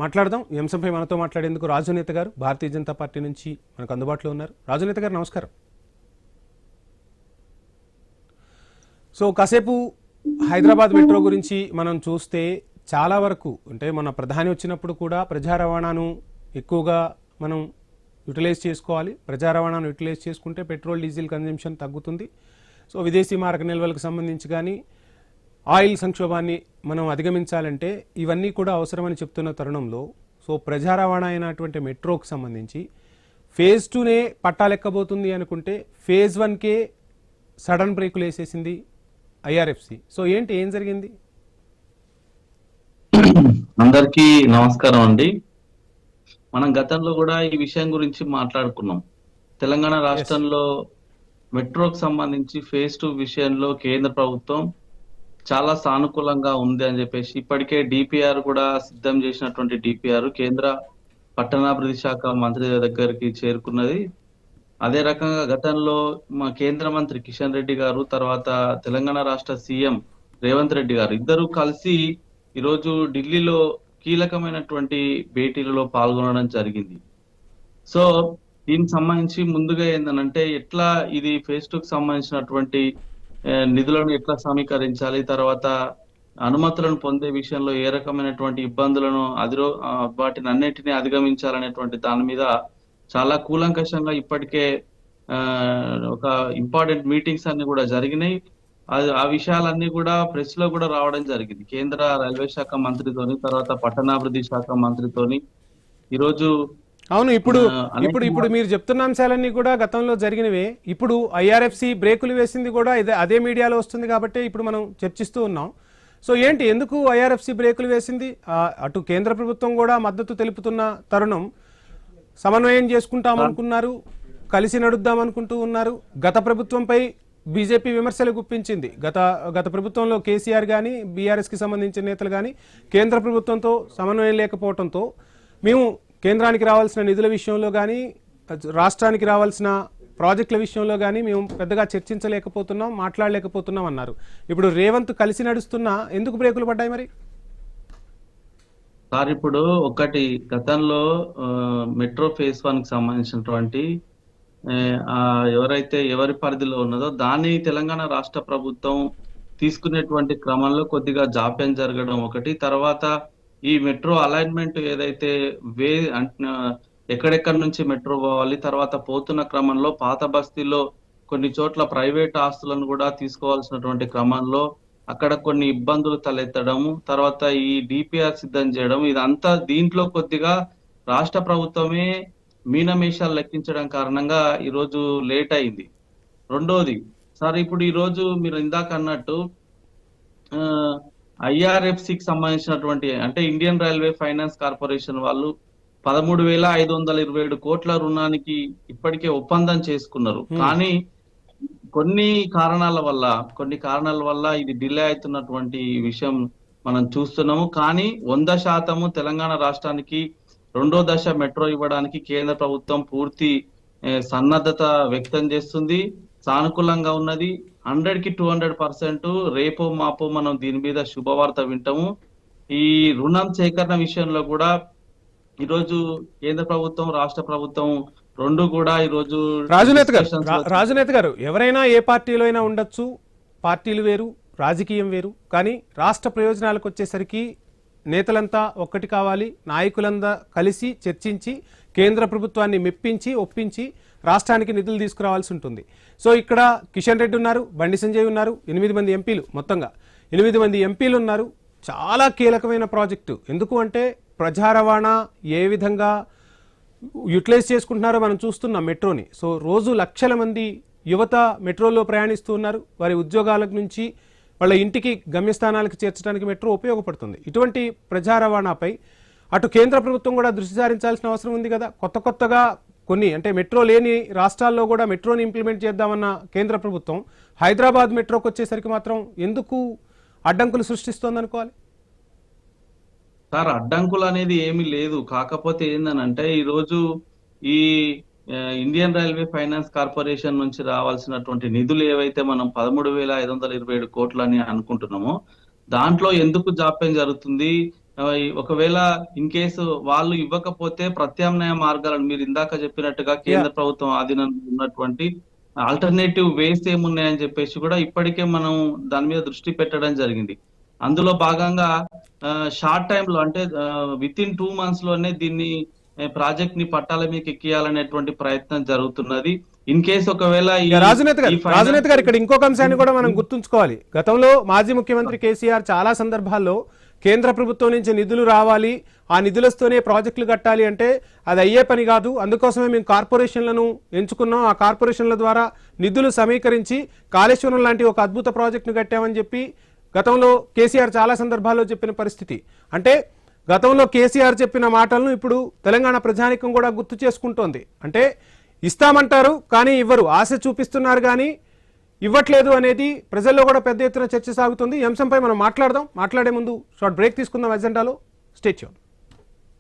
మాట్లాడదాం. ఈ అంశంపై మనతో మాట్లాడేందుకు రాజునేత గారు భారతీయ జనతా పార్టీ నుంచి మనకు అందుబాటులో ఉన్నారు. రాజునేత గారు నమస్కారం. సో కాసేపు హైదరాబాద్ మెట్రో గురించి మనం చూస్తే చాలా వరకు అంటే మన ప్రధాని వచ్చినప్పుడు కూడా ప్రజా రవాణాను ఎక్కువగా మనం యూటిలైజ్ చేసుకోవాలి. ప్రజా రవాణాను యూటిలైజ్ చేసుకుంటే పెట్రోల్ డీజిల్ కన్జంప్షన్ తగ్గుతుంది. సో విదేశీ మారక నిల్వలకు సంబంధించి కానీ ఆయిల్ సంక్షోభాన్ని మనం అధిగమించాలంటే ఇవన్నీ కూడా అవసరమని చెప్తున్న తరుణంలో సో ప్రజా రవాణా అయినటువంటి మెట్రోకి సంబంధించి ఫేజ్ 2నే పట్టాలెక్కబోతుంది అనుకుంటే ఫేజ్ 1కే సడన్ బ్రేకులు వేసేసింది ఐఆర్ఎఫ్సి. సో ఏం జరిగింది? అందరికీ నమస్కారం అండి. మనం గతంలో కూడా ఈ విషయం గురించి మాట్లాడుకున్నాం. తెలంగాణ రాష్ట్రంలో మెట్రోకి సంబంధించి ఫేజ్ 2 విషయంలో కేంద్ర ప్రభుత్వం చాలా సానుకూలంగా ఉంది అని చెప్పేసి ఇప్పటికే డిపిఆర్ కూడా సిద్ధం చేసినటువంటి డిపిఆర్ కేంద్ర పట్టణాభివృద్ధి శాఖ మంత్రి దగ్గరికి చేరుకున్నది. అదే రకంగా గతంలో మా కేంద్ర మంత్రి కిషన్ రెడ్డి గారు, తర్వాత తెలంగాణ రాష్ట్ర సీఎం రేవంత్ రెడ్డి గారు ఇద్దరు కలిసి ఈరోజు ఢిల్లీలో కీలకమైనటువంటి భేటీలలో పాల్గొనడం జరిగింది. సో దీనికి సంబంధించి ముందుగా ఏంటంటే ఎట్లా ఇది ఫేజ్ 2కి సంబంధించినటువంటి నిధులను ఎట్లా సమీకరించాలి, తర్వాత అనుమతులను పొందే విషయంలో ఏ రకమైనటువంటి ఇబ్బందులను వాటిని అన్నిటినీ అధిగమించాలనేటువంటి దాని మీద చాలా కూలంకషంగా ఇప్పటికే ఒక ఇంపార్టెంట్ మీటింగ్స్ అన్ని కూడా జరిగినాయి. ఆ విషయాలన్నీ కూడా ప్రెస్ లో కూడా రావడం జరిగింది. కేంద్ర రైల్వే శాఖ మంత్రితోని, తర్వాత పట్టణాభివృద్ధి శాఖ మంత్రితోని ఈరోజు అవును. ఇప్పుడు మీరు చెప్తున్న అంశాలన్నీ కూడా గతంలో జరిగినవే. ఇప్పుడు ఐఆర్ఎఫ్సి బ్రేకులు వేసింది కూడా అదే మీడియాలో వస్తుంది కాబట్టి ఇప్పుడు మనం చర్చిస్తూ ఉన్నాం. సో ఎందుకు ఐఆర్ఎఫ్సి బ్రేకులు వేసింది? అటు కేంద్ర ప్రభుత్వం కూడా మద్దతు తెలుపుతున్న తరుణం సమన్వయం చేసుకుంటామనుకున్నారు, కలిసి నడుద్దామనుకుంటూ ఉన్నారు. గత ప్రభుత్వంపై బీజేపీ విమర్శలు గుప్పించింది. గత ప్రభుత్వంలో కేసీఆర్ కానీ బీఆర్ఎస్కి సంబంధించిన నేతలు కానీ కేంద్ర ప్రభుత్వంతో సమన్వయం లేకపోవడంతో మేము కేంద్రానికి రావాల్సిన నిధుల విషయంలో కానీ రాష్ట్రానికి రావాల్సిన ప్రాజెక్టుల విషయంలో కానీ మేము పెద్దగా చర్చించలేకపోతున్నాం, మాట్లాడలేకపోతున్నాం అన్నారు. ఇప్పుడు రేవంత్ కలిసి నడుస్తున్నా ఎందుకు బ్రేకులు పడ్డాయి మరి? సార్ ఇప్పుడు ఒకటి గతంలో మెట్రో ఫేజ్ 1 కి సంబంధించినటువంటి ఎవరి పరిధిలో ఉన్నదో దాన్ని తెలంగాణ రాష్ట్ర ప్రభుత్వం తీసుకునేటువంటి క్రమంలో కొద్దిగా జాప్యం జరగడం ఒకటి. తర్వాత ఈ మెట్రో అలైన్మెంట్ ఏదైతే ఎక్కడెక్కడి నుంచి మెట్రో పోవాలి, తర్వాత పోతున్న క్రమంలో పాత బస్తీలో కొన్ని చోట్ల ప్రైవేట్ ఆస్తులను కూడా తీసుకోవాల్సినటువంటి క్రమంలో అక్కడ కొన్ని ఇబ్బందులు తలెత్తడము, తర్వాత ఈ డిపిఆర్ సిద్ధం చేయడం, ఇదంతా దీంట్లో కొద్దిగా రాష్ట్ర ప్రభుత్వమే మీనమేషాలు లెక్కించడం కారణంగా ఈరోజు లేట్ అయింది. రెండోది సార్, ఇప్పుడు ఈ రోజు మీరు ఇందాక అన్నట్టు ఐఆర్ఎఫ్సికి సంబంధించినటువంటి అంటే ఇండియన్ రైల్వే ఫైనాన్స్ కార్పొరేషన్ వాళ్ళు 13,527 కోట్ల రుణానికి ఇప్పటికే ఒప్పందం చేసుకున్నారు. కానీ కొన్ని కారణాల వల్ల ఇది డిలే అవుతున్నటువంటి విషయం మనం చూస్తున్నాము. కానీ 100% తెలంగాణ రాష్ట్రానికి 2వ దశ మెట్రో ఇవ్వడానికి కేంద్ర ప్రభుత్వం పూర్తి సన్నద్ధత వ్యక్తం చేస్తుంది, సానుకూలంగా ఉన్నది. 100కి 200% రేపో మాపో మనం దీని మీద శుభవార్త వింటాము. ఈ రుణం సేకరణ విషయంలో కూడా ఈరోజు కేంద్ర ప్రభుత్వం, రాష్ట్ర ప్రభుత్వం రెండు కూడా ఈరోజు రాజునేత గారు ఎవరైనా ఏ పార్టీలో అయినా ఉండొచ్చు, పార్టీలు వేరు, రాజకీయం వేరు. కానీ రాష్ట్ర ప్రయోజనాలకు వచ్చేసరికి నేతలంతా ఒక్కటి కావాలి, నాయకులంతా కలిసి చర్చించి కేంద్ర ప్రభుత్వాన్ని మెప్పించి ఒప్పించి రాష్ట్రానికి నిధులు తీసుకురావాల్సి ఉంటుంది. సో ఇక్కడ కిషన్ రెడ్డి ఉన్నారు, బండి సంజయ్ ఉన్నారు, 8 మంది ఎంపీలు, మొత్తంగా 8 మంది ఎంపీలు ఉన్నారు. చాలా కీలకమైన ప్రాజెక్టు. ఎందుకు అంటే ప్రజా రవాణా ఏ విధంగా యూటిలైజ్ చేసుకుంటున్నారో మనం చూస్తున్నాం మెట్రోని. సో రోజు లక్షల మంది యువత మెట్రోలో ప్రయాణిస్తూ ఉన్నారు. వారి ఉద్యోగాల నుంచి వాళ్ళ ఇంటికి గమ్యస్థానాలకు చేర్చడానికి మెట్రో ఉపయోగపడుతుంది. ఇటువంటి ప్రజా రవాణాపై అటు కేంద్ర ప్రభుత్వం కూడా దృష్టి సారించాల్సిన అవసరం ఉంది కదా. కొత్తగా కొన్ని అంటే మెట్రో లేని రాష్ట్రాల్లో కూడా మెట్రోని ఇంప్లిమెంట్ చేద్దామన్న కేంద్ర ప్రభుత్వం హైదరాబాద్ మెట్రోకి వచ్చేసరికి మాత్రం ఎందుకు అడ్డంకులు సృష్టిస్తోంది అనుకోవాలి? సార్, అడ్డంకులు అనేది ఏమీ లేదు. కాకపోతే ఏందనంటే ఈరోజు ఈ ఇండియన్ రైల్వే ఫైనాన్స్ కార్పొరేషన్ నుంచి రావాల్సినటువంటి నిధులు ఏవైతే మనం 13,527 కోట్లు అని అనుకుంటున్నామో దాంట్లో ఎందుకు జాప్యం జరుగుతుంది? ఒకవేళ ఇన్ కేసు వాళ్ళు ఇవ్వకపోతే ప్రత్యామ్నాయ మార్గాలను మీరు ఇందాక చెప్పినట్టుగా కేంద్ర ప్రభుత్వం ఆధీనంలో ఉన్నటువంటి ఆల్టర్నేటివ్ వేస్ ఏమున్నాయని చెప్పేసి కూడా ఇప్పటికే మనం దాని మీద దృష్టి పెట్టడం జరిగింది. అందులో భాగంగా షార్ట్ టైమ్ లో అంటే విత్ ఇన్ 2 months లోనే దీన్ని ప్రాజెక్ట్ ని పట్టాల మీకు ఎక్కియాలనేటువంటి ప్రయత్నం జరుగుతున్నది. ఇన్ కేసు ఒకవేళ రాజనేత గారు ఇక్కడ ఇంకొక అంశాన్ని కూడా మనం గుర్తుంచుకోవాలి. గతంలో మాజీ ముఖ్యమంత్రి కేసీఆర్ చాలా సందర్భాల్లో కేంద్ర ప్రభుత్వం నుంచి నిధులు రావాలి, ఆ నిధులతోనే ప్రాజెక్టులు కట్టాలి అంటే అది అయ్యే పని కాదు, అందుకోసమే మేము కార్పొరేషన్లను ఎంచుకున్నాం, ఆ కార్పొరేషన్ల ద్వారా నిధులు సమీకరించి కాళేశ్వరం లాంటి ఒక అద్భుత ప్రాజెక్టును కట్టామని చెప్పి గతంలో కేసీఆర్ చాలా సందర్భాల్లో చెప్పిన పరిస్థితి. అంటే గతంలో కేసీఆర్ చెప్పిన మాటలను ఇప్పుడు తెలంగాణ ప్రజానీకం కూడా గుర్తు చేసుకుంటోంది. అంటే ఇస్తామంటారు కానీ ఇవ్వరు, ఆశ చూపిస్తున్నారు కానీ ఇవ్వట్లేదు అనేది ప్రజల్లో కూడా పెద్ద ఎత్తున చర్చ సాగుతుంది. ఈ అంశంపై మనం మాట్లాడే ముందు షార్ట్ బ్రేక్ తీసుకుందాం. ఎజెండాలో స్టే ట్యూన్.